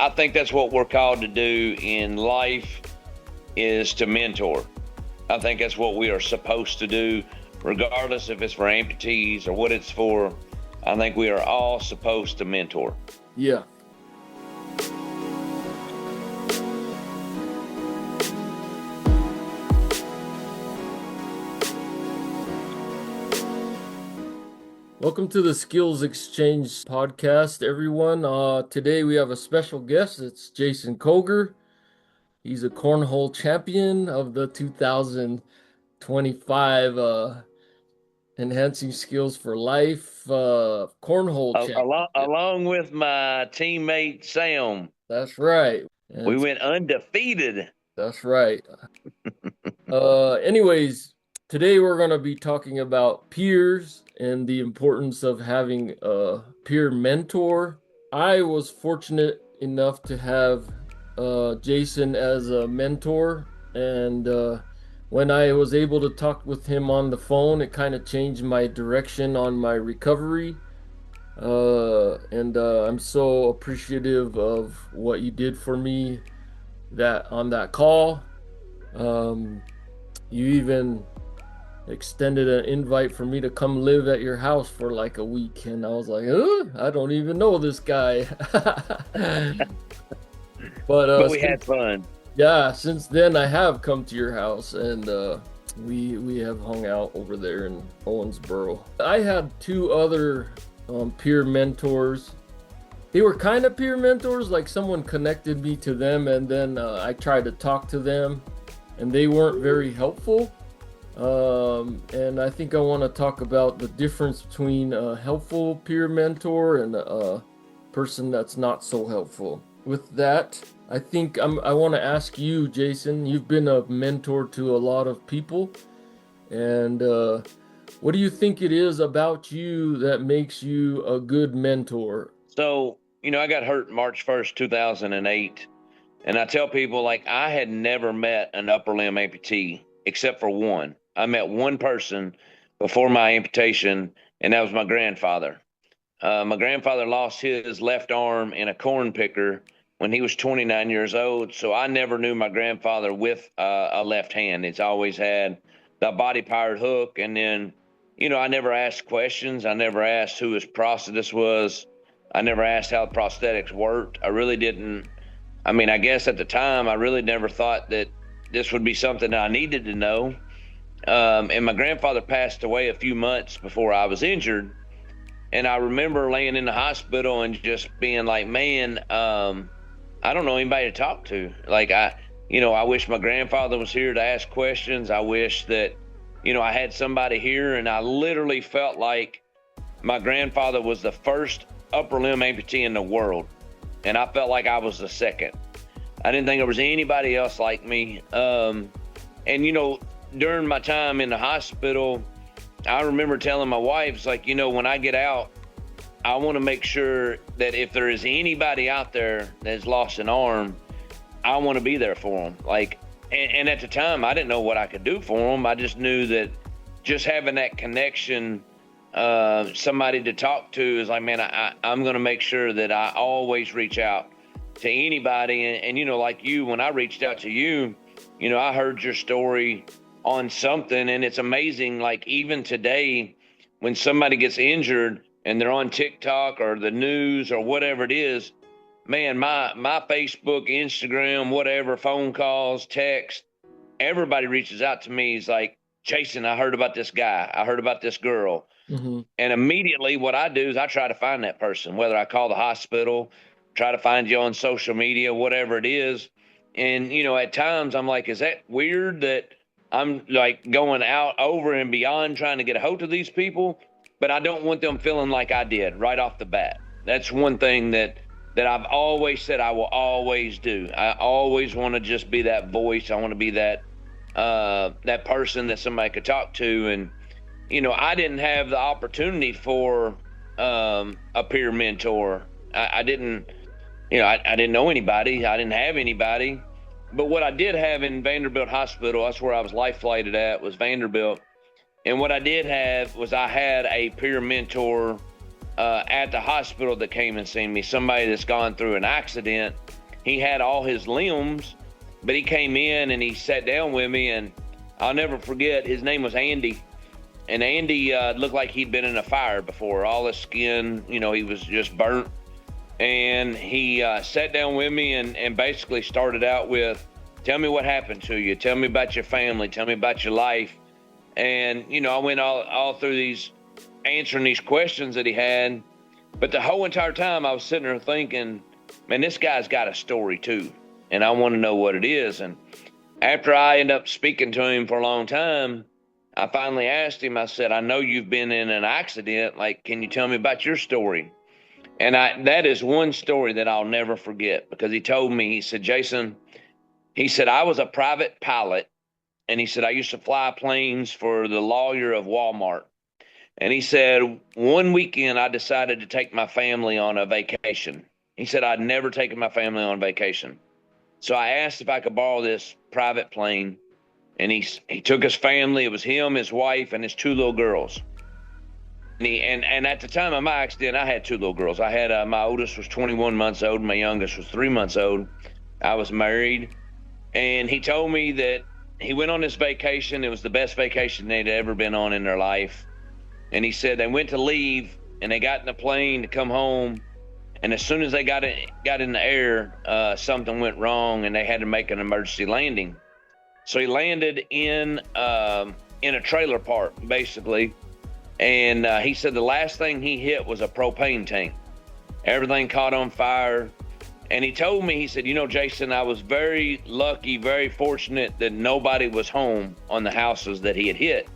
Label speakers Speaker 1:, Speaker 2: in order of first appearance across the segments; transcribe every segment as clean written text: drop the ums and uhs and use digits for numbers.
Speaker 1: I think that's what we're called to do in life, is to mentor. I think that's what we are supposed to do, regardless if it's for amputees or what it's for. I think we are all supposed to mentor.
Speaker 2: Yeah. Welcome to the Skills Exchange podcast, everyone. Today we have a special guest. It's Jason Koger. He's a cornhole champion of the 2025 Enhancing Skills for Life cornhole champion.
Speaker 1: Along with my teammate Sam.
Speaker 2: That's right.
Speaker 1: We went undefeated.
Speaker 2: That's right. Anyways, today we're going to be talking about peers and the importance of having a peer mentor. I was fortunate enough to have Jason as a mentor, and when I was able to talk with him on the phone, it kind of changed my direction on my recovery. And I'm so appreciative of what you did for me on that call. You even extended an invite for me to come live at your house for like a week, and I was like, I don't even know this guy. But
Speaker 1: we had fun.
Speaker 2: Yeah, since then I have come to your house, and we have hung out over there in Owensboro. I had two other peer mentors. They were kind of peer mentors, like someone connected me to them, and then I tried to talk to them, and they weren't very helpful. And I think I want to talk about the difference between a helpful peer mentor and a person that's not so helpful. With that, I think I want to ask you, Jason. You've been a mentor to a lot of people, and what do you think it is about you that makes you a good mentor?
Speaker 1: So, I got hurt March 1st, 2008, and I tell people, like, I had never met an upper limb amputee except for one. I met one person before my amputation, and that was my grandfather. My grandfather lost his left arm in a corn picker when he was 29 years old, so I never knew my grandfather with a left hand. It's always had the body-powered hook, and then, I never asked questions. I never asked who his prosthetist was. I never asked how the prosthetics worked. I really didn't. I mean, I guess at the time, I really never thought that this would be something I needed to know. And my grandfather passed away a few months before I was injured. And I remember laying in the hospital and just being like, man, I don't know anybody to talk to. Like, I wish my grandfather was here to ask questions. I wish that, I had somebody here, and I literally felt like my grandfather was the first upper limb amputee in the world. And I felt like I was the second. I didn't think there was anybody else like me. And, during my time in the hospital, I remember telling my wife, it's like, when I get out, I want to make sure that if there is anybody out there that's lost an arm, I want to be there for them. Like, and at the time, I didn't know what I could do for them. I just knew that just having that connection, somebody to talk to, is like, man, I'm going to make sure that I always reach out to anybody. And like you, when I reached out to you, I heard your story on something, and it's amazing. Like, even today, when somebody gets injured and they're on TikTok or the news or whatever it is, man, my Facebook, Instagram, whatever, phone calls, text, everybody reaches out to me. Is like, Jason, I heard about this guy. I heard about this girl. Mm-hmm. And immediately what I do is I try to find that person, whether I call the hospital, try to find you on social media, whatever it is. And, at times I'm like, is that weird that I'm like going out over and beyond trying to get a hold of these people? But I don't want them feeling like I did right off the bat. That's one thing that I've always said I will always do. I always want to just be that voice. I want to be that person that somebody could talk to. And, I didn't have the opportunity for a peer mentor. I didn't, I didn't know anybody. I didn't have anybody. But what I did have in Vanderbilt Hospital, that's where I was life flighted at, was Vanderbilt. And what I did have was I had a peer mentor at the hospital that came and seen me, somebody that's gone through an accident. He had all his limbs, but he came in and he sat down with me, and I'll never forget, his name was Andy. And Andy looked like he'd been in a fire before. All his skin, he was just burnt. And he sat down with me and basically started out with, tell me what happened to you. Tell me about your family. Tell me about your life. And, I went all through these, answering these questions that he had. But the whole entire time I was sitting there thinking, man, this guy's got a story too. And I want to know what it is. And after I ended up speaking to him for a long time, I finally asked him, I said, I know you've been in an accident. Like, can you tell me about your story? And that is one story that I'll never forget, because he told me, he said, Jason, he said, I was a private pilot. And he said, I used to fly planes for the lawyer of Walmart. And he said, one weekend I decided to take my family on a vacation. He said, I'd never taken my family on vacation. So I asked if I could borrow this private plane. And he took his family. It was him, his wife, and his two little girls. And at the time of my accident, I had two little girls. I had my oldest was 21 months old. My youngest was 3 months old. I was married. And he told me that he went on this vacation. It was the best vacation they'd ever been on in their life. And he said they went to leave, and they got in the plane to come home. And as soon as they got in the air, something went wrong, and they had to make an emergency landing. So he landed in a trailer park, basically. And he said the last thing he hit was a propane tank. Everything caught on fire. And he told me, he said, Jason, I was very lucky, very fortunate that nobody was home on the houses that he had hit.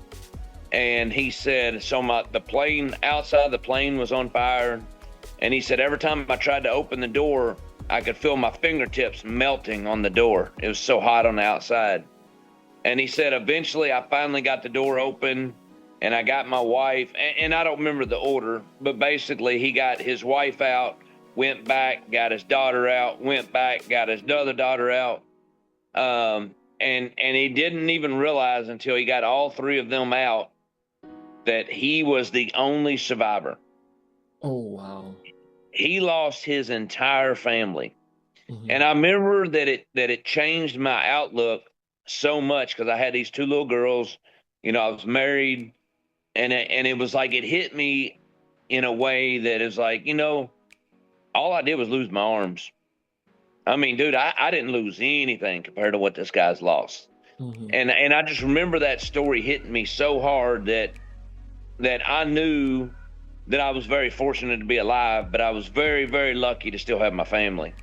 Speaker 1: And he said, so the plane, outside the plane was on fire. And he said, every time I tried to open the door, I could feel my fingertips melting on the door. It was so hot on the outside. And he said, eventually I finally got the door open, and I got my wife, and I don't remember the order, but basically he got his wife out, went back, got his daughter out, went back, got his other daughter out. And he didn't even realize until he got all three of them out that he was the only survivor.
Speaker 2: Oh, wow.
Speaker 1: He lost his entire family.
Speaker 2: Mm-hmm.
Speaker 1: And I remember that it changed my outlook so much, because I had these two little girls, I was married, and it was like, it hit me in a way that is like, all I did was lose my arms. I mean, dude, I didn't lose anything compared to what this guy's lost. Mm-hmm. And I just remember that story hitting me so hard that I knew that I was very fortunate to be alive, but I was very, very lucky to still have my family.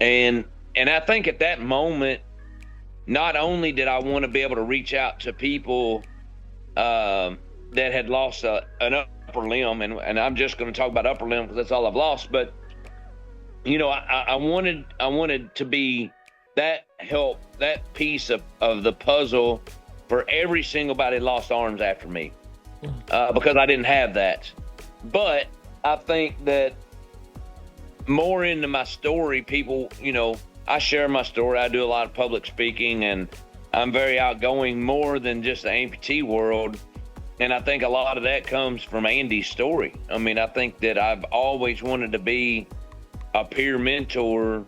Speaker 1: And I think at that moment, not only did I want to be able to reach out to people that had lost an upper limb, and I'm just going to talk about upper limb because that's all I've lost, but I wanted to be that help, that piece of the puzzle for every single body that lost arms after me, because I didn't have that. But I think that more into my story, people, I share my story. I do a lot of public speaking, and I'm very outgoing, more than just the amputee world. And I think a lot of that comes from Andy's story. I mean, I think that I've always wanted to be a peer mentor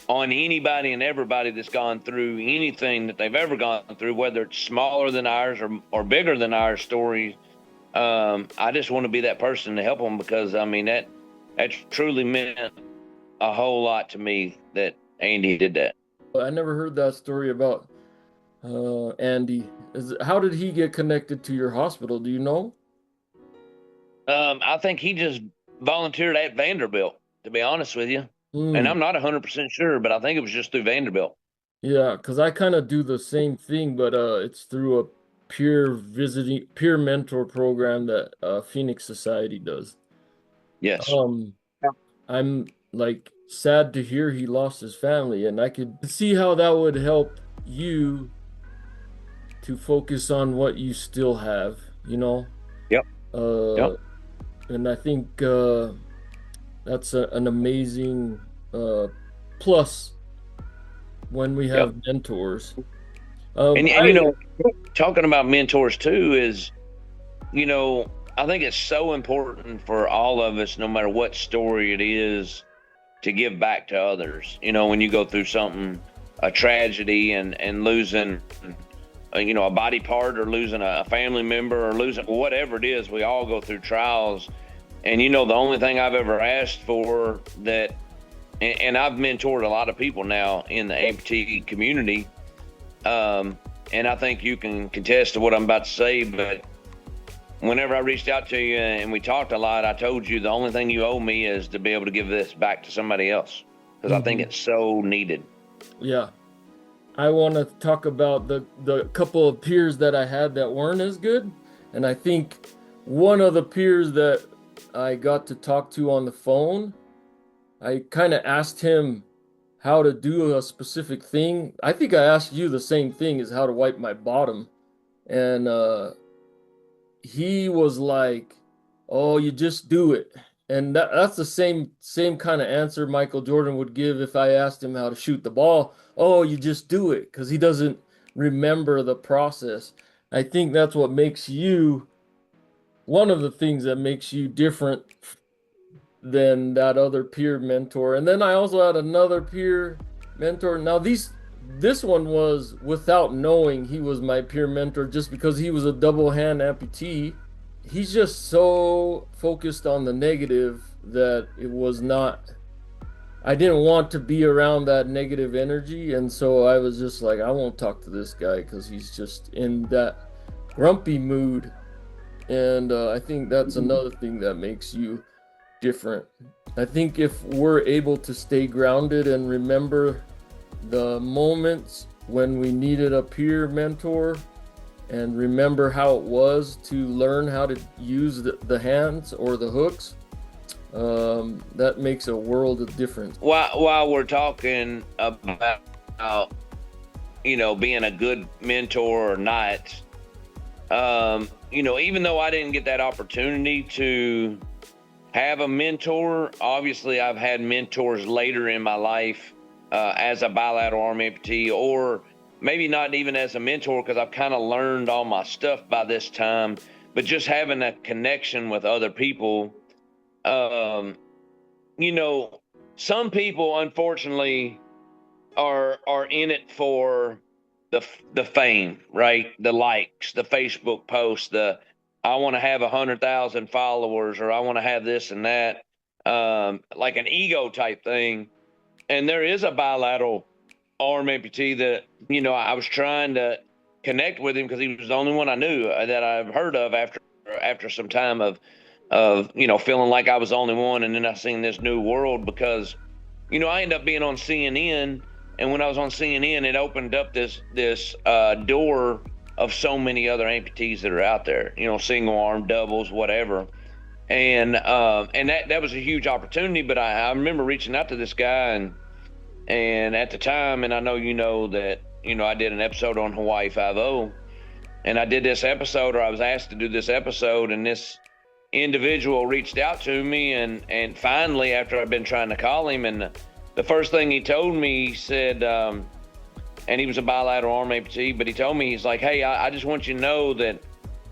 Speaker 1: on anybody and everybody that's gone through anything that they've ever gone through, whether it's smaller than ours or bigger than our stories. I just want to be that person to help them, because I mean, that truly meant a whole lot to me that Andy did that.
Speaker 2: I never heard that story about Andy. How did he get connected to your hospital? Do you know?
Speaker 1: I think he just volunteered at Vanderbilt, to be honest with you. And I'm not 100% sure, but I think it was just through Vanderbilt.
Speaker 2: Yeah, because I kind of do the same thing, but it's through a peer mentor program that Phoenix Society does.
Speaker 1: Yes.
Speaker 2: I'm like sad to hear he lost his family, and I could see how that would help you to focus on what you still have,
Speaker 1: Yep.
Speaker 2: And I think that's an amazing plus when we have mentors.
Speaker 1: And talking about mentors too is, I think it's so important for all of us, no matter what story it is, to give back to others. You know, when you go through something, a tragedy, and losing, a body part, or losing a family member, or losing whatever it is, we all go through trials. And the only thing I've ever asked for that, and I've mentored a lot of people now in the amputee community, and I think you can contest to what I'm about to say, but whenever I reached out to you and we talked a lot, I told you the only thing you owe me is to be able to give this back to somebody else, because I think it's so needed.
Speaker 2: Yeah. I want to talk about the couple of peers that I had that weren't as good. And I think one of the peers that I got to talk to on the phone, I kind of asked him how to do a specific thing. I think I asked you the same thing, is how to wipe my bottom. And he was like, "Oh, you just do it." And that's the same kind of answer Michael Jordan would give if I asked him how to shoot the ball. "Oh, you just do it," because he doesn't remember the process. I think that's what makes you, one of the things that makes you different than that other peer mentor. And then I also had another peer mentor. Now this one was without knowing he was my peer mentor, just because he was a double hand amputee. He's just so focused on the negative that I didn't want to be around that negative energy. And so I was just like, I won't talk to this guy because he's just in that grumpy mood. And I think that's another thing that makes you different. I think if we're able to stay grounded and remember the moments when we needed a peer mentor, and remember how it was to learn how to use the hands or the hooks, that makes a world of difference.
Speaker 1: While we're talking about, being a good mentor or not, even though I didn't get that opportunity to have a mentor, obviously I've had mentors later in my life as a bilateral arm amputee, or maybe not even as a mentor, because I've kind of learned all my stuff by this time, but just having a connection with other people. Some people, unfortunately, are in it for the fame, right? The likes, the Facebook posts, I want to have 100,000 followers, or I want to have this and that, like an ego type thing. And there is a bilateral arm amputee that, I was trying to connect with him because he was the only one I knew that I've heard of after some time of feeling like I was the only one. And then I seen this new world because, I ended up being on CNN. And when I was on CNN, it opened up this door of so many other amputees that are out there, single arm, doubles, whatever. And that was a huge opportunity. But I remember reaching out to this guy, and at the time, and I know that, I did an episode on Hawaii 5-0, and I did this episode, or I was asked to do this episode, and this individual reached out to me, and finally, after I've been trying to call him, and the first thing he told me, he said, and he was a bilateral arm amputee, but he told me, he's like, "Hey, I just want you to know that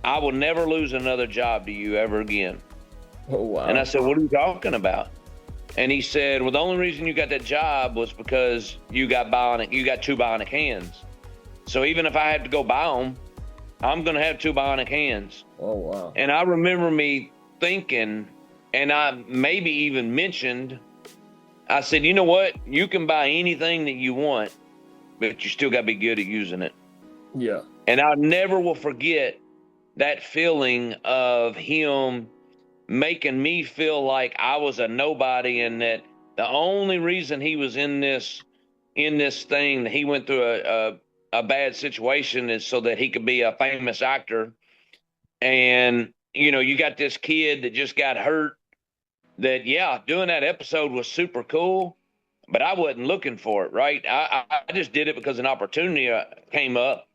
Speaker 1: I will never lose another job to you ever again."
Speaker 2: Oh, wow.
Speaker 1: And I said, "What are you talking about?" And he said, "Well, the only reason you got that job was because you got two bionic hands. So even if I had to go buy them, I'm going to have two bionic hands."
Speaker 2: Oh, wow.
Speaker 1: And I remember me thinking, and I maybe even mentioned, I said, "You know what? You can buy anything that you want, but you still got to be good at using it."
Speaker 2: Yeah.
Speaker 1: And I never will forget that feeling of him making me feel like I was a nobody, and that the only reason he was in this thing, that he went through a bad situation, is so that he could be a famous actor. And, you got this kid that just got hurt, that, yeah, doing that episode was super cool, but I wasn't looking for it, right? I just did it because an opportunity came up.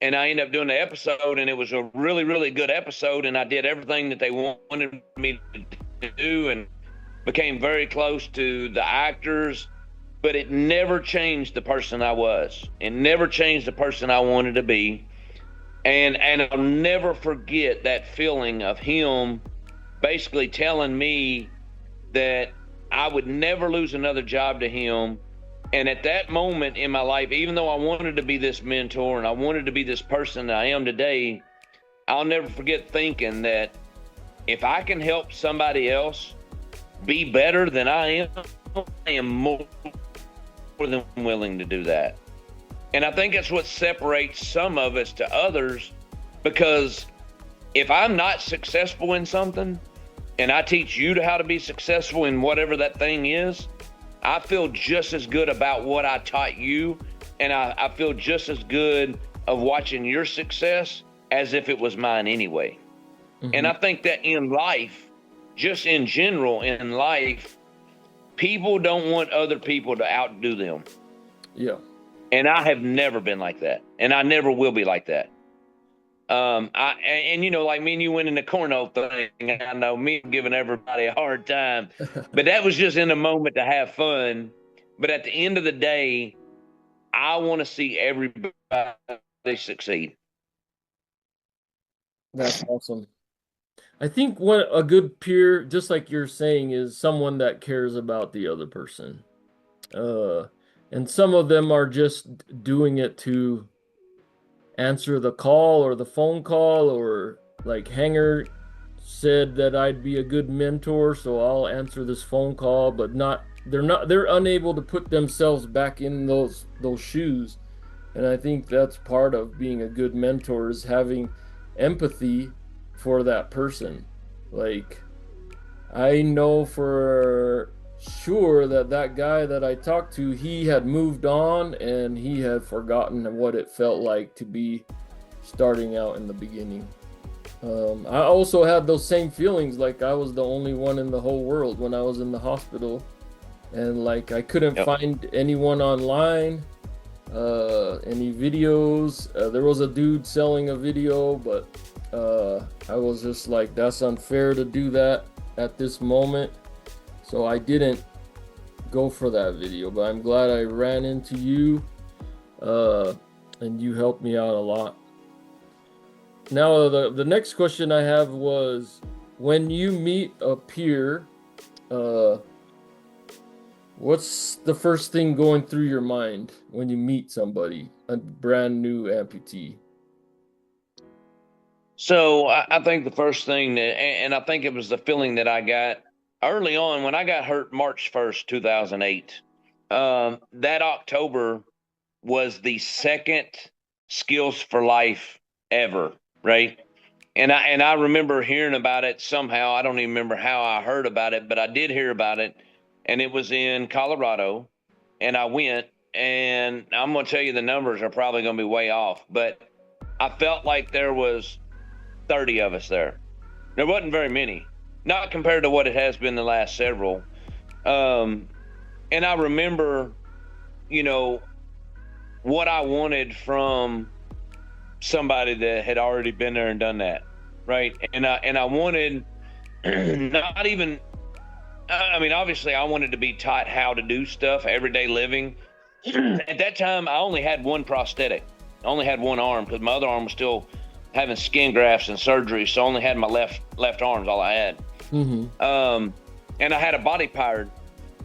Speaker 1: And I ended up doing the episode, and it was a really, really good episode. And I did everything that they wanted me to do, and became very close to the actors. But it never changed the person I was. It never changed the person I wanted to be. And I'll never forget that feeling of him basically telling me that I would never lose another job to him. And at that moment in my life, even though I wanted to be this mentor and I wanted to be this person that I am today, I'll never forget thinking that if I can help somebody else be better than I am more than willing to do that. And I think that's what separates some of us to others, because if I'm not successful in something and I teach you how to be successful in whatever that thing is, I feel just as good about what I taught you, and I feel just as good of watching your success as if it was mine anyway. Mm-hmm. And I think that in life, just in general in life, people don't want other people to outdo them.
Speaker 2: Yeah.
Speaker 1: And I have never been like that, and I never will be like that. And you know, like me and you went in the cornhole thing. I know me giving everybody a hard time, but that was just in a moment to have fun. But at the end of the day, I want to see everybody succeed.
Speaker 2: That's awesome. I think what a good peer, just like you're saying, is someone that cares about the other person. And some of them are just doing it to answer the call or the phone call, or like Hanger said that I'd be a good mentor, so I'll answer this phone call, but they're unable to put themselves back in those shoes. And I think that's part of being a good mentor, is having empathy for that person. Like, I know for sure that guy that I talked to, he had moved on and he had forgotten what it felt like to be starting out in the beginning. I also had those same feelings, like I was the only one in the whole world when I was in the hospital, and like I couldn't find anyone online, any videos. There was a dude selling a video, but I was just like, that's unfair to do that at this moment. So I didn't go for that video, but I'm glad I ran into you, and you helped me out a lot. Now, the next question I have was, when you meet a peer, what's the first thing going through your mind when you meet somebody, a brand new amputee?
Speaker 1: So I think the first thing and I think it was the feeling that I got early on when I got hurt March 1st, 2008. That October was the second Skills for Life ever, right? And I remember hearing about it somehow. I don't even remember how I heard about it, but I did hear about it, and it was in Colorado, and I went, and I'm going to tell you the numbers are probably going to be way off, but I felt like there was 30 of us there. There wasn't very many, not compared to what it has been the last several. And I remember, you know, what I wanted from somebody that had already been there and done that, right? And I wanted not even, I mean, obviously I wanted to be taught how to do stuff, everyday living. At that time, I only had one prosthetic. I only had one arm because my other arm was still having skin grafts and surgery, so I only had my left arm's all I had. Mm-hmm. And I had a body powered.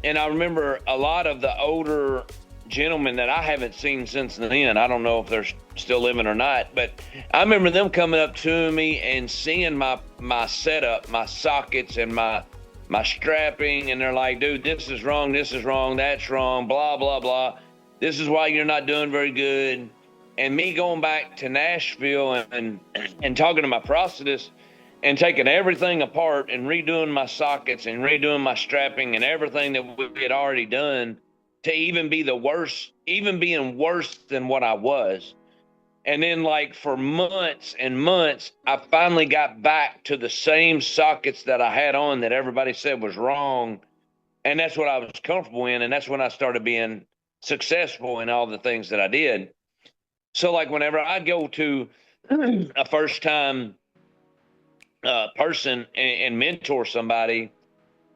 Speaker 1: And I remember a lot of the older gentlemen that I haven't seen since then. I don't know if they're still living or not, but I remember them coming up to me and seeing my setup, my sockets and my strapping, and they're like, dude, this is wrong, that's wrong, blah, blah, blah. This is why you're not doing very good. And me going back to Nashville and talking to my prosthetist and taking everything apart and redoing my sockets and redoing my strapping and everything that we had already done, to even be the worst, even being worse than what I was. And then, like, for months and months, I finally got back to the same sockets that I had on that everybody said was wrong. And that's what I was comfortable in. And that's when I started being successful in all the things that I did. So, like, whenever I go to a first-time person and mentor somebody,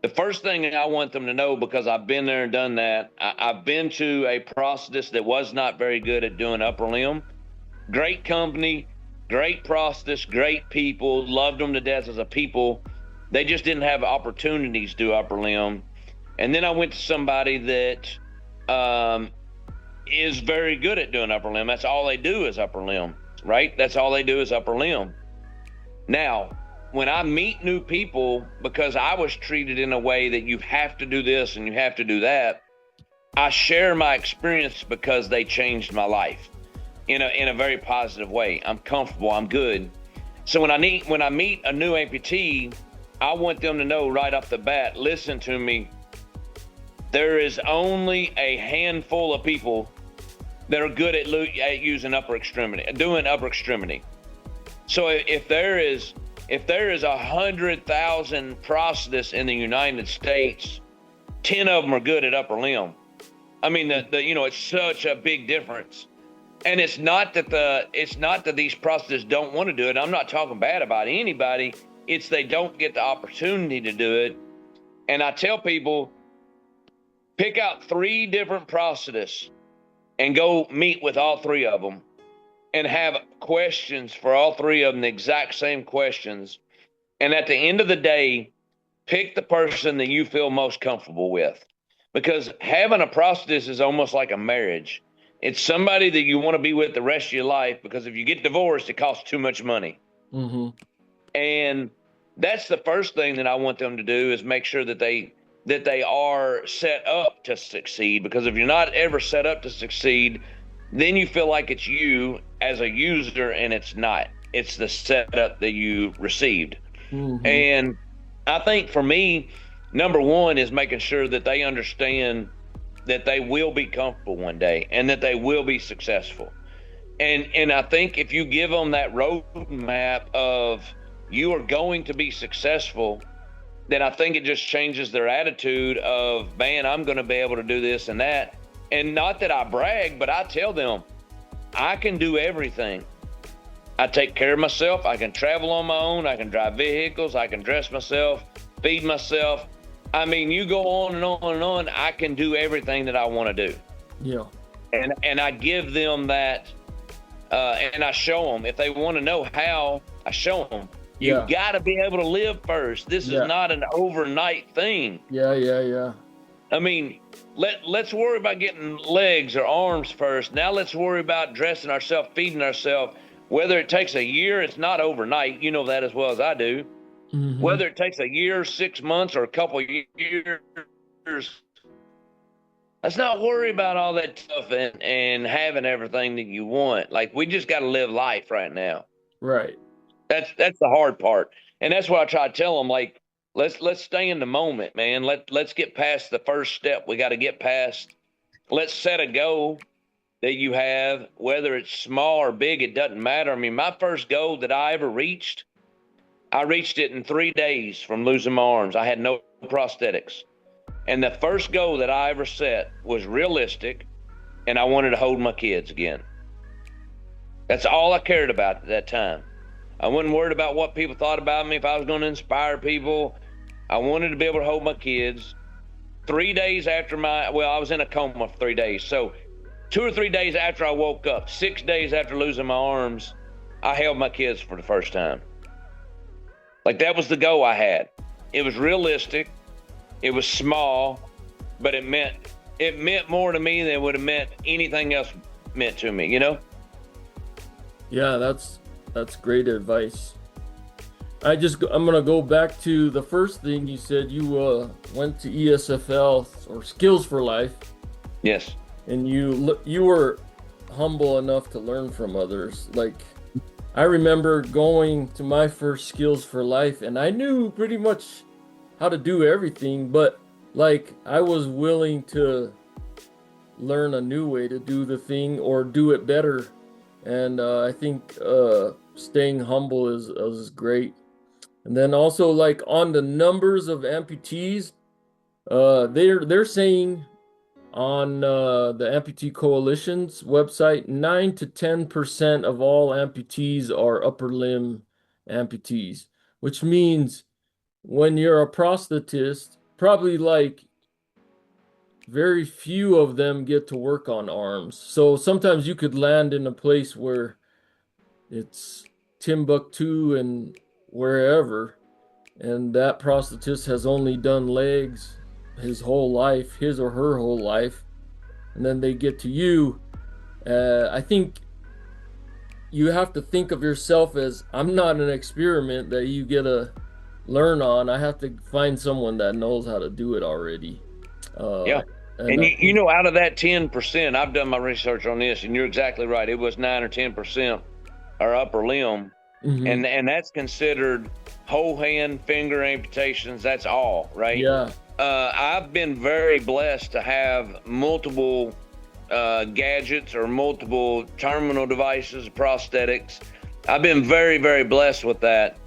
Speaker 1: the first thing I want them to know, because I've been there and done that, I've been to a prosthetist that was not very good at doing upper limb. Great company, great prosthetists, great people, loved them to death as a people. They just didn't have opportunities to do upper limb. And then I went to somebody that is very good at doing upper limb. That's all they do is upper limb, right? That's all they do is upper limb. Now, when I meet new people, because I was treated in a way that you have to do this and you have to do that, I share my experience because they changed my life in a very positive way. I'm comfortable, I'm good. So when I meet a new amputee, I want them to know right off the bat, listen to me, there is only a handful of people that are good at using upper extremity, doing upper extremity. So if there is 100,000 prosthetists in the United States, 10 of them are good at upper limb. I mean, it's such a big difference. And it's not that these prosthetists don't want to do it. I'm not talking bad about anybody. It's they don't get the opportunity to do it. And I tell people, pick out 3 different prosthetists and go meet with all 3 of them and have questions for all 3 of them, the exact same questions. And at the end of the day, pick the person that you feel most comfortable with. Because having a prosthetist is almost like a marriage. It's somebody that you want to be with the rest of your life, because if you get divorced, it costs too much money.
Speaker 2: Mm-hmm.
Speaker 1: And that's the first thing that I want them to do, is make sure that they are set up to succeed. Because if you're not ever set up to succeed, then you feel like it's you as a user, and it's not. It's the setup that you received. Mm-hmm. And I think for me, number one is making sure that they understand that they will be comfortable one day and that they will be successful. And I think if you give them that roadmap of you are going to be successful, then I think it just changes their attitude of, man, I'm going to be able to do this and that. And not that I brag, but I tell them, I can do everything. I take care of myself. I can travel on my own. I can drive vehicles. I can dress myself, feed myself. I mean, you go on and on and on. I can do everything that I want to do.
Speaker 2: Yeah.
Speaker 1: And I give them that, and I show them. If they want to know how, I show them. You got to be able to live first. This is not an overnight thing.
Speaker 2: Yeah.
Speaker 1: I mean, let's worry about getting legs or arms first. Now let's worry about dressing ourselves, feeding ourselves. Whether it takes a year, it's not overnight. You know that as well as I do. Mm-hmm. Whether it takes a year, 6 months, or a couple of years, let's not worry about all that stuff and having everything that you want. Like, we just got to live life right now.
Speaker 2: Right.
Speaker 1: That's the hard part. And that's what I try to tell them. Like, let's stay in the moment, man. Let's get past the first step. We got to get past. Let's set a goal that you have, whether it's small or big, it doesn't matter. I mean, my first goal that I ever reached, I reached it in 3 days from losing my arms. I had no prosthetics. And the first goal that I ever set was realistic, and I wanted to hold my kids again. That's all I cared about at that time. I wasn't worried about what people thought about me, if I was going to inspire people. I wanted to be able to hold my kids. 3 days after I was in a coma for 3 days. So 2 or 3 days after I woke up, 6 days after losing my arms, I held my kids for the first time. Like, that was the goal I had. It was realistic. It was small, but it meant more to me than it would have meant anything else meant to me, you know?
Speaker 2: Yeah, that's great advice. I'm going to go back to the first thing you said. You went to ESFL, or Skills for Life.
Speaker 1: Yes.
Speaker 2: And you were humble enough to learn from others. Like, I remember going to my first Skills for Life, and I knew pretty much how to do everything, but like, I was willing to learn a new way to do the thing or do it better. And I think staying humble is great. And then also, like, on the numbers of amputees, they're saying on the Amputee Coalition's website, 9 to 10% of all amputees are upper limb amputees, which means when you're a prosthetist, probably like very few of them get to work on arms. So sometimes you could land in a place where it's Timbuktu and wherever, and that prosthetist has only done legs his whole life, his or her whole life, and then they get to you. I think you have to think of yourself as, I'm not an experiment that you get to learn on. I have to find someone that knows how to do it already.
Speaker 1: Yeah.
Speaker 2: And
Speaker 1: And
Speaker 2: I
Speaker 1: you
Speaker 2: think,
Speaker 1: know, out of that 10%, I've done my research on this, and you're exactly right. It was 9 or 10% are upper limb,
Speaker 2: mhm,
Speaker 1: and that's considered whole hand, finger amputations. That's all, right?
Speaker 2: yeah,
Speaker 1: I've been very blessed to have multiple gadgets or multiple terminal devices, prosthetics. I've been very, very blessed with that.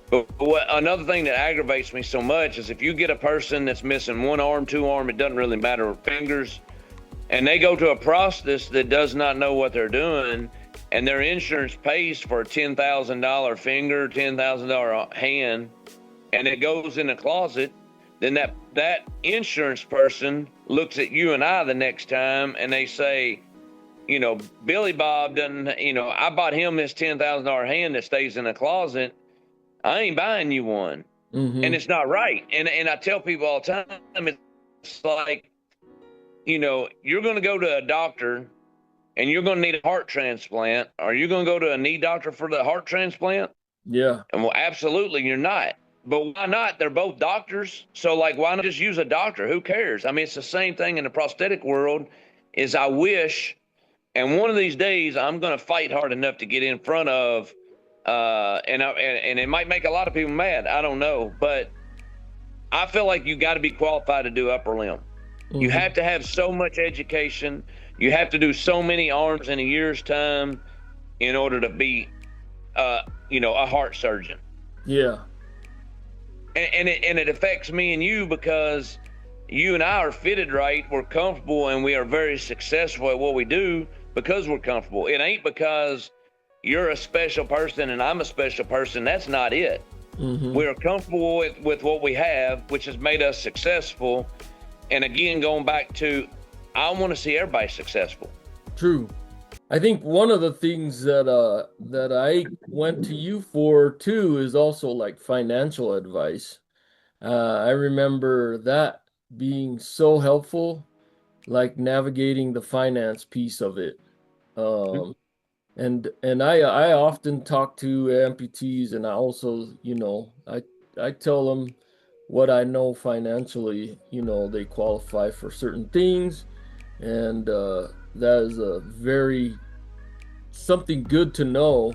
Speaker 1: But another thing that aggravates me so much is if you get a person that's missing one arm, two arm, it doesn't really matter, fingers, and they go to a prosthetist that does not know what they're doing, and their insurance pays for a $10,000 finger, $10,000 hand, and it goes in the closet, then that insurance person looks at you and I the next time and they say, Billy Bob doesn't, I bought him this $10,000 hand that stays in the closet. I ain't buying you one. And
Speaker 2: mhm,
Speaker 1: it's not right. And I tell people all the time, it's like, you're going to go to a doctor and you're going to need a heart transplant. Are you going to go to a knee doctor for the heart transplant?
Speaker 2: yeah,
Speaker 1: And well, absolutely, you're not. But why not? They're both doctors. So, like, why not just use a doctor? Who cares? I mean, it's the same thing in the prosthetic world. Is I wish, and one of these days, I'm going to fight hard enough to get in front of, and it might make a lot of people mad. I don't know, but I feel like you got to be qualified to do upper limb. You
Speaker 2: mhm,
Speaker 1: have to have so much education. You have to do so many arms in a year's time in order to be, a heart surgeon.
Speaker 2: yeah,
Speaker 1: And it affects me and you because you and I are fitted right. We're comfortable and we are very successful at what we do because we're comfortable. It ain't because you're a special person and I'm a special person. That's not it.
Speaker 2: mhm,
Speaker 1: We're comfortable with what we have, which has made us successful. And again, going back to, I want to see everybody successful.
Speaker 2: true. I think one of the things that I went to you for too is also like financial advice. I remember that being so helpful, like navigating the finance piece of it. Um, and I often talk to amputees, and I also, I tell them what I know financially. They qualify for certain things, and that is a very something good to know.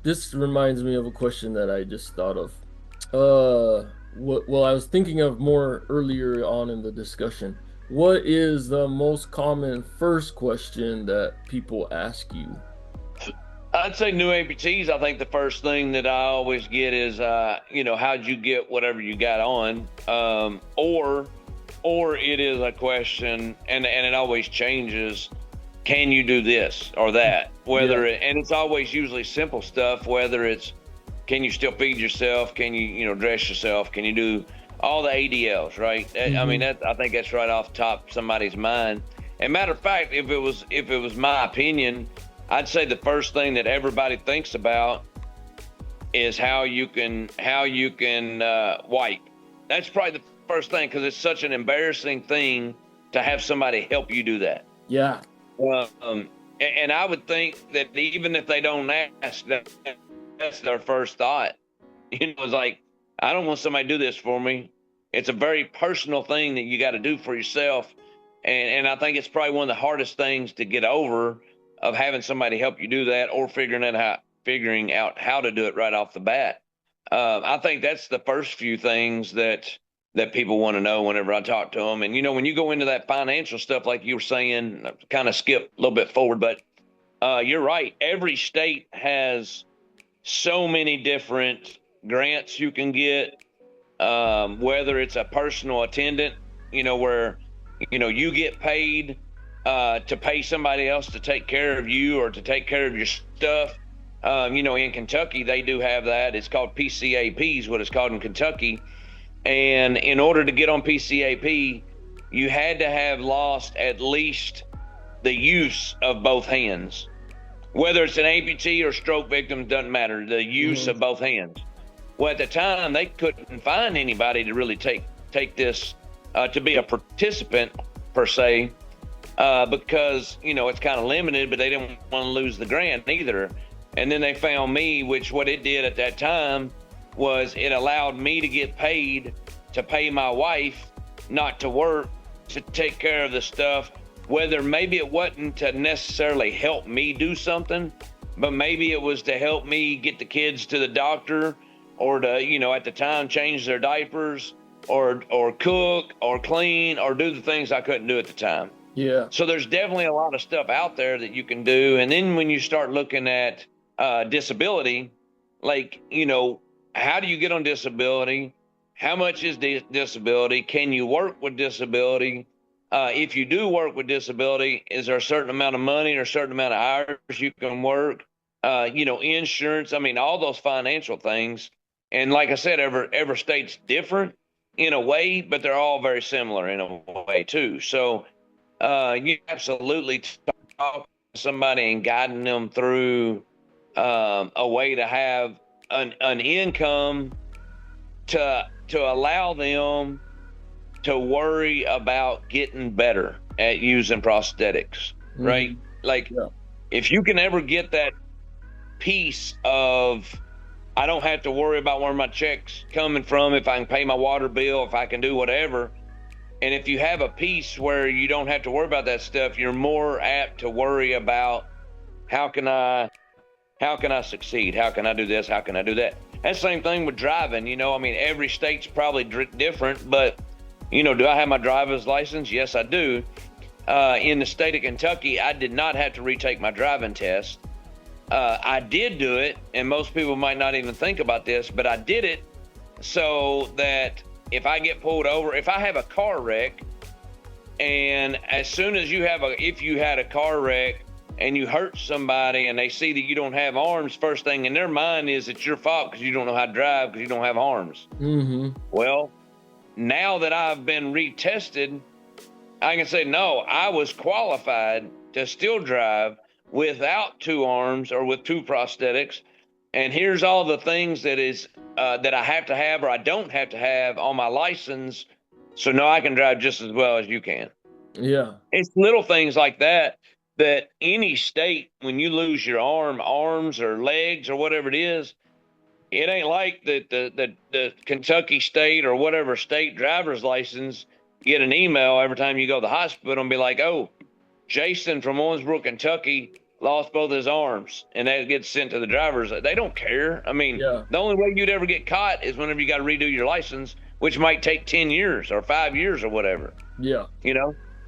Speaker 2: This reminds me of a question that I just thought of. Well, I was thinking of more earlier on in the discussion. What is the most common first question that people ask you?
Speaker 1: I'd say new amputees. I think the first thing that I always get is, how'd you get whatever you got on? Or it is a question, and it always changes. Can you do this or that?
Speaker 2: Yeah.
Speaker 1: And it's always usually simple stuff. Whether it's, can you still feed yourself? Can you, dress yourself? Can you do all the ADLs? Right? I mean,
Speaker 2: Hmm.
Speaker 1: I think that's right off the top of somebody's mind. And matter of fact, if it was my opinion, I'd say the first thing that everybody thinks about is how you can wipe. That's probably the first thing because it's such an embarrassing thing to have somebody help you do that.
Speaker 2: Yeah.
Speaker 1: And I would think that even if they don't ask, that's their first thought. It's like, I don't want somebody to do this for me. It's a very personal thing that you got to do for yourself. And I think it's probably one of the hardest things to get over of having somebody help you do that or figuring out how to do it right off the bat. I think that's the first few things that people want to know whenever I talk to them. And when you go into that financial stuff, like you were saying, kind of skip a little bit forward, but you're right. Every state has so many different grants you can get, whether it's a personal attendant, where you get paid to pay somebody else to take care of you or to take care of your stuff. In Kentucky, they do have that. It's called PCAP is what it's called in Kentucky. And in order to get on PCAP, you had to have lost at least the use of both hands. whether it's an amputee or stroke victim, doesn't matter. The use of both hands. Well, at the time, they couldn't find anybody to really take this to be a participant per se, because it's kind of limited, but they didn't want to lose the grant either. And then they found me, which what it did at that time was it allowed me to get paid to pay my wife not to work, to take care of the stuff, whether maybe it wasn't to necessarily help me do something, but maybe it was to help me get the kids to the doctor, or to, at the time, change their diapers, or cook or clean or do the things I couldn't do at the time.
Speaker 2: Yeah.
Speaker 1: So there's definitely a lot of stuff out there that you can do. And then when you start looking at disability, like, how do you get on disability? How much is disability? Can you work with disability? If you do work with disability, is there a certain amount of money or a certain amount of hours you can work? Insurance, all those financial things. And like I said, every state's different in a way, but they're all very similar in a way too. So you absolutely talk to somebody and guiding them through a way to have an income to allow them to worry about getting better at using prosthetics, right? Like, if you can ever get that piece of, I don't have to worry about where my check's coming from, if I can pay my water bill, if I can do whatever. And if you have a piece where you don't have to worry about that stuff, you're more apt to worry about how can I succeed? How can I do this? How can I do that? That's the same thing with driving. Every state's probably different, but do I have my driver's license? Yes, I do. In the state of Kentucky, I did not have to retake my driving test. I did do it, and most people might not even think about this, but I did it so that if I get pulled over, if I have a car wreck, and as soon as if you had a car wreck and you hurt somebody and they see that you don't have arms, first thing in their mind is it's your fault because you don't know how to drive because you don't have arms.
Speaker 2: Mm-hmm.
Speaker 1: Well, now that I've been retested, I can say, no, I was qualified to still drive without two arms or with two prosthetics. And here's all the things that I have to have or I don't have to have on my license. So now I can drive just as well as you can.
Speaker 2: Yeah.
Speaker 1: It's little things like that any state, when you lose your arms or legs or whatever it is, it ain't like the Kentucky state or whatever state driver's license, get an email every time you go to the hospital and be like, oh, Jason from Owensboro, Kentucky lost both his arms, and that gets sent to the drivers. They don't care. The only way you'd ever get caught is whenever you got to redo your license, which might take 10 years or 5 years or whatever.
Speaker 2: Yeah.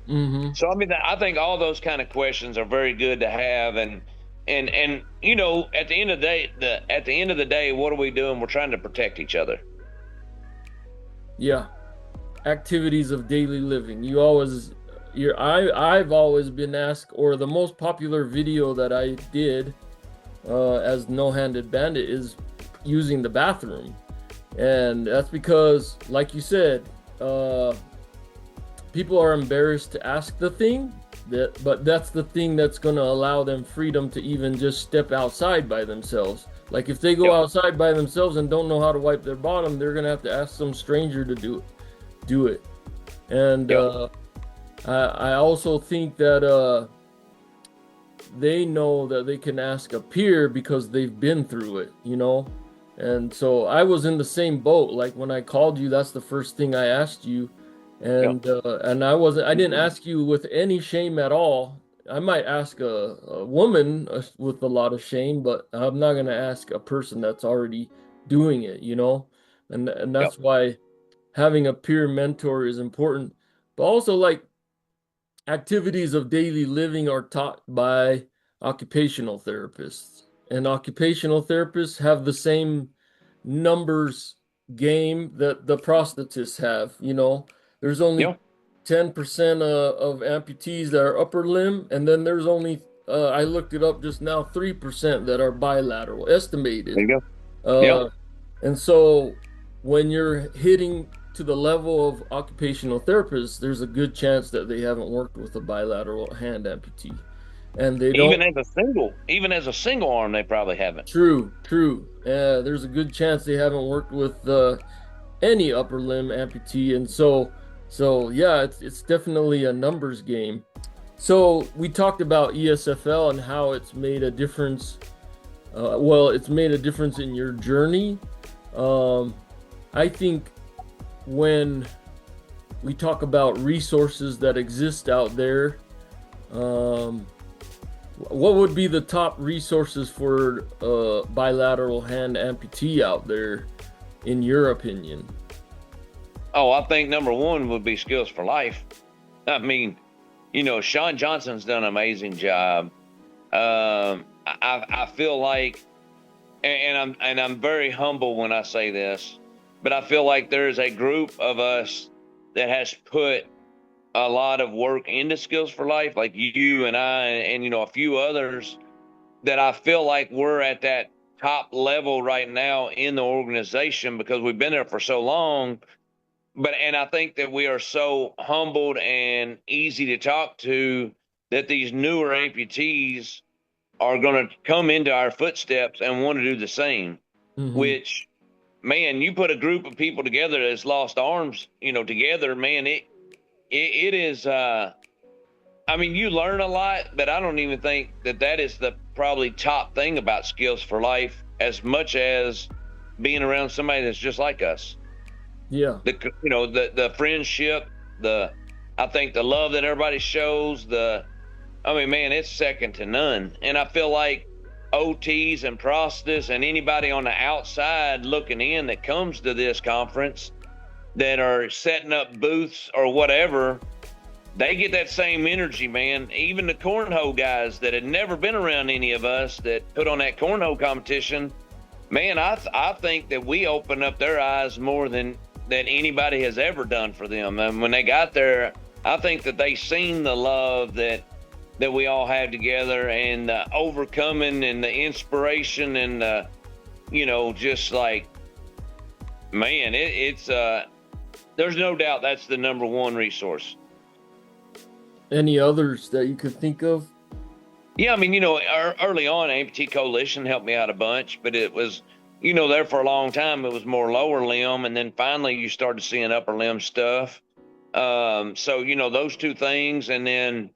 Speaker 2: Mm-hmm.
Speaker 1: So, I think all those kind of questions are very good to have. And at the end of the day, what are we doing? We're trying to protect each other.
Speaker 2: Yeah. Activities of daily living. I've always been asked, or the most popular video that I did as No-Handed Bandit is using the bathroom. And that's because, like you said, people are embarrassed to ask the thing, but that's the thing that's going to allow them freedom to even just step outside by themselves. Like if they go outside by themselves and don't know how to wipe their bottom, they're going to have to ask some stranger to do it. And I also think that they know that they can ask a peer because they've been through it, And so I was in the same boat. Like when I called you, that's the first thing I asked you. And I didn't ask you with any shame at all. I might ask a woman with a lot of shame, but I'm not going to ask a person that's already doing it, And that's why having a peer mentor is important. But also, like, activities of daily living are taught by occupational therapists, and occupational therapists have the same numbers game that the prosthetists have. There's only 10% of amputees that are upper limb, and then there's only I looked it up just now, 3% that are bilateral, estimated.
Speaker 1: There you go.
Speaker 2: And so when you're hitting to the level of occupational therapists, there's a good chance that they haven't worked with a bilateral hand amputee. and they
Speaker 1: Even
Speaker 2: don't.
Speaker 1: as a single arm, they probably haven't.
Speaker 2: True, true. There's a good chance they haven't worked with any upper limb amputee, and so yeah, it's definitely a numbers game. So we talked about ESFL and how it's made a difference. Well, it's made a difference in your journey. Um, I think when we talk about resources that exist out there, um, what would be the top resources for bilateral hand amputee out there, in your opinion?
Speaker 1: Oh, I think number one would be Skills for Life. I mean, Sean Johnson's done an amazing job. I feel like, and I'm very humble when I say this, but I feel like there is a group of us that has put a lot of work into Skills for Life, like you and I, and a few others, that I feel like we're at that top level right now in the organization because we've been there for so long. And I think that we are so humbled and easy to talk to that these newer amputees are going to come into our footsteps and want to do the same.
Speaker 2: Hmm.
Speaker 1: Which, man, you put a group of people together that's lost arms, together, man, it is. I mean, you learn a lot, but I don't even think that is the probably top thing about Skills for Life as much as being around somebody that's just like us.
Speaker 2: Yeah.
Speaker 1: The friendship, I think the love that everybody shows, I mean, man, it's second to none. And I feel like OTs and prosthetists and anybody on the outside looking in that comes to this conference that are setting up booths or whatever, they get that same energy, man. Even the cornhole guys that had never been around any of us that put on that cornhole competition, man, I think that we open up their eyes more than anybody has ever done for them. And when they got there, I think that they seen the love that we all have together, and the overcoming and the inspiration, and just like, man, it's there's no doubt that's the number one resource.
Speaker 2: Any others that you could think of?
Speaker 1: Yeah, I mean, early on, Amputee Coalition helped me out a bunch, but it was, there for a long time, it was more lower limb. And then finally you started seeing upper limb stuff. So, those two things. And then,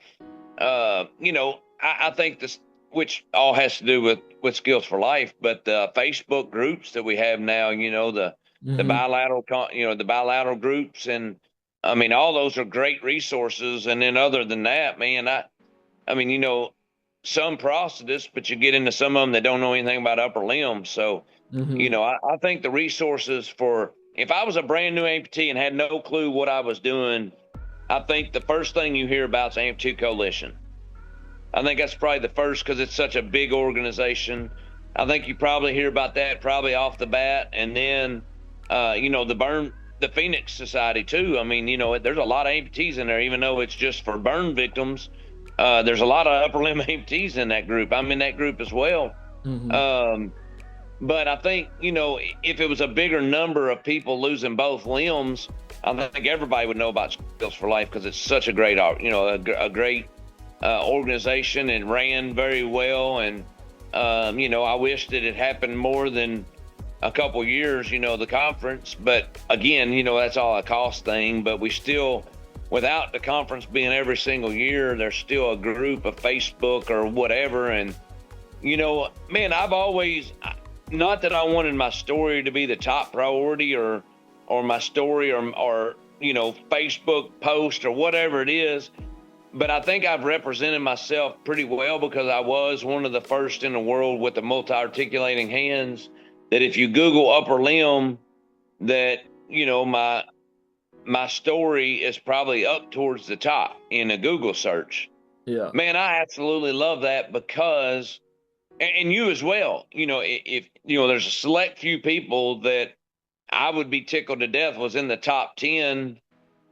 Speaker 1: I think this, which all has to do with Skills for Life, but the Facebook groups that we have now, the
Speaker 2: Hmm.
Speaker 1: bilateral groups. And I mean, all those are great resources. And then other than that, man, I mean, some prosthetists, but you get into some of them that don't know anything about upper limbs. So,
Speaker 2: Hmm.
Speaker 1: I think the resources if I was a brand new amputee and had no clue what I was doing, I think the first thing you hear about is Amputee Coalition. I think that's probably the first because it's such a big organization. I think you probably hear about that probably off the bat. And then, the Phoenix Society too. I mean, there's a lot of amputees in there, even though it's just for burn victims. There's a lot of upper limb amputees in that group. I'm in that group as well.
Speaker 2: Hmm.
Speaker 1: But I think, if it was a bigger number of people losing both limbs, I think everybody would know about Skills for Life because it's such a great, a great organization, and ran very well. And, I wish that it happened more than a couple years, the conference. But again, that's all a cost thing. But we still, without the conference being every single year, there's still a group of Facebook or whatever. And, man, I've always, not that I wanted my story to be the top priority or my story or Facebook post or whatever it is, but I think I've represented myself pretty well because I was one of the first in the world with the multi-articulating hands, that if you Google upper limb, that, my story is probably up towards the top in a Google search.
Speaker 2: Yeah.
Speaker 1: Man, I absolutely love that because, and you as well, if there's a select few people that I would be tickled to death was in the top 10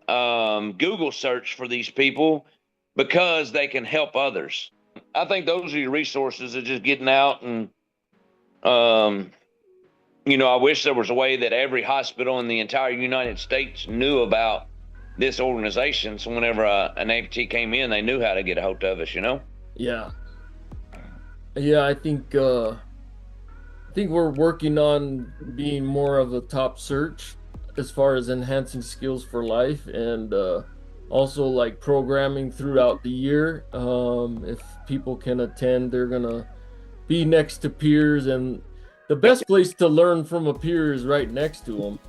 Speaker 1: Google search for these people because they can help others. I think those are your resources of just getting out. And I wish there was a way that every hospital in the entire United States knew about this organization. So whenever an amputee came in, they knew how to get a hold of us,
Speaker 2: Yeah. Yeah, I think we're working on being more of a top search as far as enhancing skills for life, and also like programming throughout the year. If people can attend, they're gonna be next to peers, and the
Speaker 1: Yep,
Speaker 2: best place to learn from a peer is right next to them.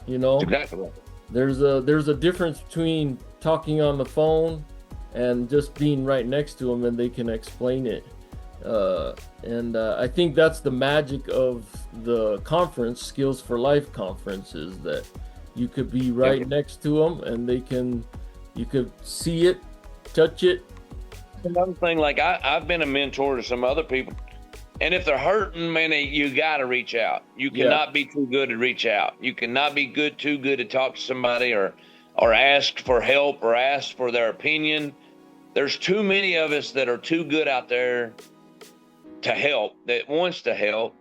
Speaker 2: You
Speaker 1: that's
Speaker 2: know,
Speaker 1: exactly right.
Speaker 2: there's a difference between talking on the phone and just being right next to them, and they can explain it. And I think that's the magic of the conference, Skills for Life conference, is that you could be
Speaker 1: Yep.
Speaker 2: right next to them, and you could see it, touch it.
Speaker 1: Another thing, like I've been a mentor to some other people, and if they're hurting, man, you got to reach out. You
Speaker 2: Yeah,
Speaker 1: cannot be too good to reach out. You cannot be too good to talk to somebody or ask for help or ask for their opinion. There's too many of us that are too good out there to help, that wants to help.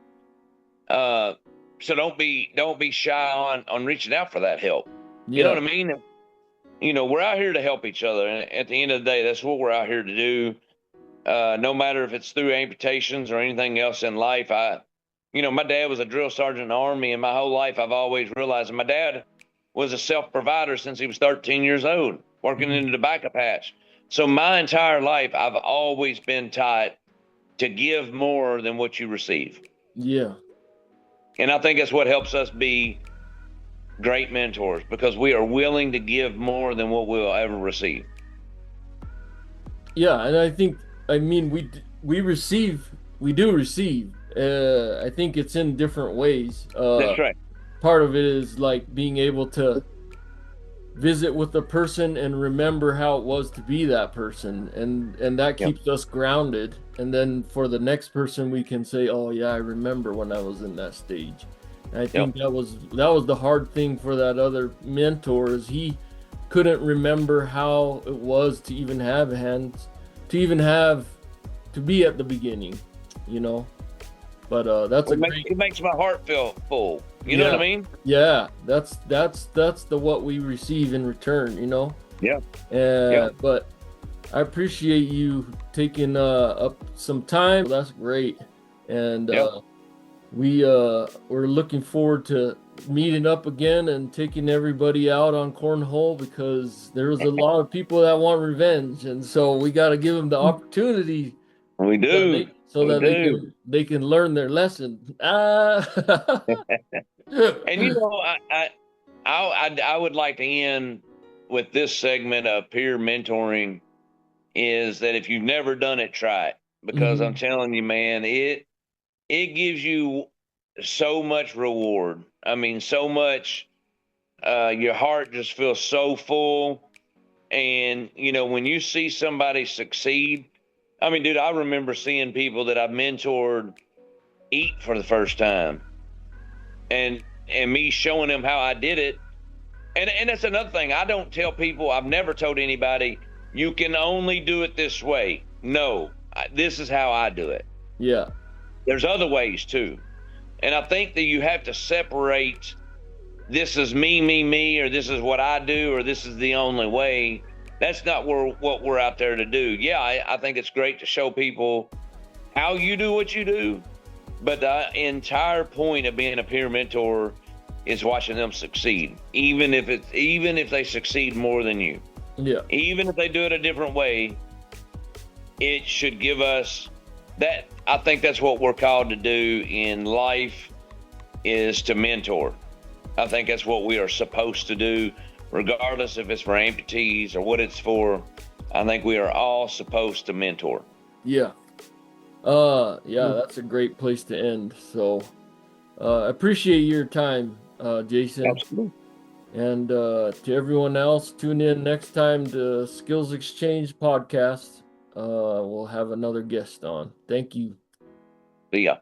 Speaker 1: So don't be shy on reaching out for that help. You know
Speaker 2: yeah,
Speaker 1: what I mean? We're out here to help each other, and at the end of the day, that's what we're out here to do. No matter if it's through amputations or anything else in life. My dad was a drill sergeant in the Army, and my whole life I've always realized that my dad was a self-provider since he was 13 years old, working in the tobacco patch. So my entire life, I've always been taught to give more than what you receive.
Speaker 2: yeah,
Speaker 1: And I think that's what helps us be great mentors, because we are willing to give more than what we'll ever receive.
Speaker 2: yeah. And I mean, we do receive. I think it's in different ways.
Speaker 1: That's right.
Speaker 2: Part of it is like being able to visit with the person and remember how it was to be that person, and that
Speaker 1: Yep.
Speaker 2: keeps us grounded, and then for the next person we can say, oh yeah, I remember when I was in that stage. And I
Speaker 1: Yep.
Speaker 2: think that was the hard thing for that other mentor, is he couldn't remember how it was to even have hands, to be at the beginning, you know. But that's a great.
Speaker 1: It makes my heart feel full. You know what I
Speaker 2: Yeah,
Speaker 1: mean?
Speaker 2: yeah, that's the what we receive in return, you know.
Speaker 1: Yeah. Yeah.
Speaker 2: But I appreciate you taking up some time. That's great, and
Speaker 1: Yeah.
Speaker 2: we're looking forward to meeting up again and taking everybody out on cornhole, because there's a lot of people that want revenge, and so we got to give them the opportunity
Speaker 1: We
Speaker 2: so that
Speaker 1: do.
Speaker 2: so
Speaker 1: We
Speaker 2: that
Speaker 1: do.
Speaker 2: they can learn their lesson. Ah.
Speaker 1: And I would like to end with this segment of peer mentoring, is that if you've never done it, try it, because I'm
Speaker 2: Mhm.
Speaker 1: telling you, man, it gives you so much reward. I mean, so much. Your heart just feels so full, and when you see somebody succeed. I mean, dude, I remember seeing people that I've mentored eat for the first time, and me showing them how I did it. And that's another thing. I don't tell people, I've never told anybody, you can only do it this way. No, this is how I do it.
Speaker 2: Yeah.
Speaker 1: There's other ways too. And I think that you have to separate, this is me, or this is what I do, or this is the only way. That's not what we're out there to do. Yeah, I think it's great to show people how you do what you do. But the entire point of being a peer mentor is watching them succeed, even if they succeed more than you,
Speaker 2: Yeah.
Speaker 1: even if they do it a different way. It should give us that. I think that's what we're called to do in life, is to mentor. I think that's what we are supposed to do, regardless if it's for amputees or what it's for. I think we are all supposed to mentor.
Speaker 2: Yeah. Yeah, that's a great place to end. So, appreciate your time, Jason.
Speaker 1: Absolutely.
Speaker 2: And to everyone else, tune in next time to Skills Exchange podcast. We'll have another guest on. Thank you.
Speaker 1: See ya.